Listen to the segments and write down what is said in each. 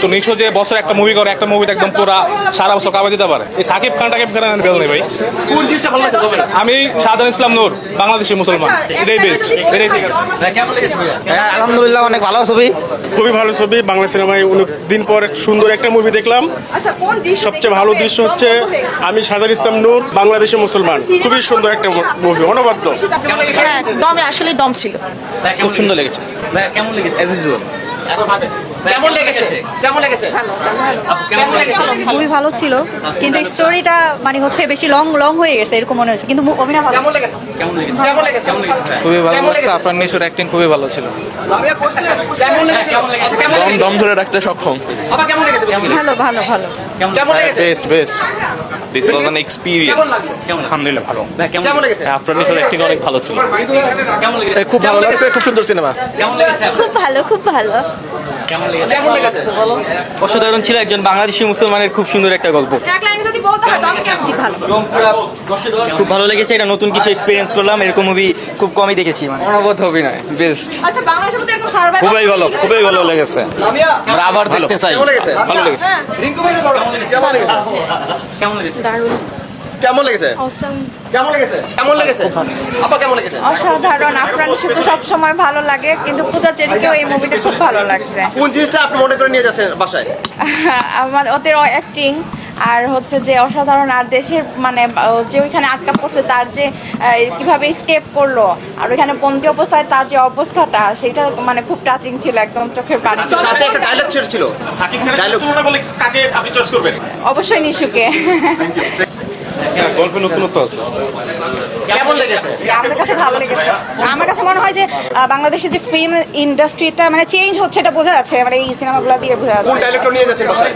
তো নিশো যে বছর একটা মুভি করে, একটা মুভিতে একদম পুরা সারা বছর কামে দিতে পারে। এই সাকিব খান বেল নেই ভাই। কোন জিনিসটা ভালো লাগছে তোমার? আমি শাহজাহান ইসলাম নূর, বাংলাদেশি মুসলমান, এটাই বেস্ট, এটাই ঠিক আছে। কেমন লেগেছে ভাইয়া? আলহামদুলিল্লাহ অনেক ভালো ছবি, খুবই ভালো ছবি। বাংলা সিনেমায় অনেক দিন পর সুন্দর একটা মুভি দেখলাম। সবচেয়ে ভালো দৃশ্য হচ্ছে আমি শাহজাহান ইসলাম নূর, বাংলাদেশি মুসলমান, খুবই সুন্দর একটা মুভি, অনবদ্য। দমে আসলে দম ছিল। খুব সুন্দর লেগেছে। ভাইয়া কেমন লেগেছে? As usual. কেমন লেগেছে? কেমন লেগেছে? আপু, কেমন লেগেছে? খুবই ভালো ছিল, কিন্তু স্টোরিটা মানে হচ্ছে বেশি লং হয়ে গেছে এরকম মনে হয়েছে, কিন্তু অভিনয় ভালো। কেমন লেগেছে? কেমন লেগেছে? কেমন লেগেছে? কেমন লেগেছে? খুবই ভালো কেমন লাগছে, লেগেছে? আপনার নিশোর অ্যাক্টিং খুবই ভালো ছিল। কেমন লেগেছে? কেমন লেগেছে? কেমন লেগেছে? দম ধরে রাখতে সক্ষম। আপা কেমন লেগেছে? ভালো ভালো ভালো। কেমন লেগেছে? বেস্ট দিস ওয়াজ অ্যান কেমন এক্সপেরিয়েন্স। লাগছে? আলহামদুলিল্লাহ ভালো। কেমন লেগেছে? আপনার নিশোর অ্যাক্টিং অনেক ভালো ছিল। কেমন লেগেছে? খুব ভালো লাগছে, খুব সুন্দর সিনেমা। কেমন লেগেছে? খুব ভালো, খুব ভালো। কেমন লেগেছে? কেমন লেগেছে? অসাধারণ ছিল, একজন বাংলাদেশি মুসলমানের খুব সুন্দর একটা গল্প। এক লাইনে যদি বলতে হয় দম কেমন ছিল? ভালো। খুব ভালো লেগেছে, এটা নতুন কিছু এক্সপিরিয়েন্স করলাম, এরকম মুভি খুব কমই দেখেছি। মানে অনবদ্য অভিনয়, বেস্ট। আচ্ছা বাংলাদেশের মধ্যে এরকম সার্ভাইভ খুবই ভালো লেগেছে। আমরা আবার দেখতে চাই। কেমন লেগেছে? ভালো লেগেছে। কেমন লেগেছে? দারুণ। কেমন লেগেছে? অসম। কেমন লেগেছে? কেমন লেগেছে? আপা কেমন লেগেছে? অসাধারণ। আফরান শুধু সব সময় ভালো লাগে, কিন্তু পূজা চেরিকেও এই মুভিতে খুব ভালো লাগছে। কোন জিনিসটা আপনি মনে করে নিয়ে যাচ্ছেন বাসায়? আমার ওদের অ্যাক্টিং আর হচ্ছে যে অসাধারণ, আর দেশের মানে যে ওইখানে আটকা পড়ছে তার যে কিভাবে স্কেপ করলো, আর ওইখানে বন্দি অবস্থায় তার যে অবস্থাটা, সেটা মানে খুব টাচিং ছিল, একদম চোখের পানি। সাথে একটা ডায়লগ ছিল। সাকিব খানের তুলনা বলে কাকে আপনি চয়েস করবেন? অবশ্যই নিশুকে। গল্পে নতুনত্ব আছে। কেমন লেগেছে? আমাদের কাছে ভালো লেগেছে। আমার কাছে মনে হয় যে বাংলাদেশের যে ফিল্ম ইন্ডাস্ট্রিটা মানে চেঞ্জ হচ্ছে, এটা বোঝা যাচ্ছে, মানে এই সিনেমাগুলো দিয়ে বোঝা কোন যাচ্ছে। ডায়লগটা নিয়ে যাচ্ছেন বাসায়?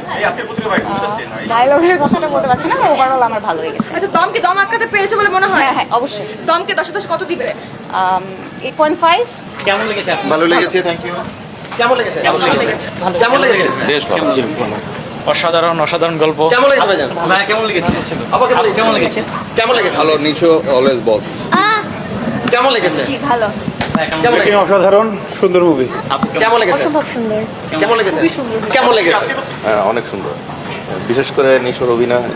ডায়লগের কথাটা বলতে পারছি না, ওভারঅল আমার ভালো লেগেছে। আচ্ছা দম আটকাতে পেরেছে বলে মনে হয়? হ্যাঁ হ্যাঁ অবশ্যই। দমকে 10 কত দিবে? 8.5। কেমন লেগেছে আপনার? ভালো লেগেছে, থ্যাংক ইউ। কেমন লেগেছে? কেমন লেগেছে? বেশ ভালো। অসাধারণ গল্প। কেমন লেগেছে ভাইজান? ভাই কেমন লেগেছে? আপা কেমন লেগেছে? কেমন লেগেছে? ভালো, নিশো অলওয়েজ বস। কেমন লেগেছে? জি ভালো। কেমন লেগেছে? অসাধারণ সুন্দর মুভি। কেমন লেগেছে? অসম্ভব সুন্দর। কেমন লেগেছে? কেমন লেগেছে? অনেক সুন্দর, বিশেষ করে নিশোর অভিনয়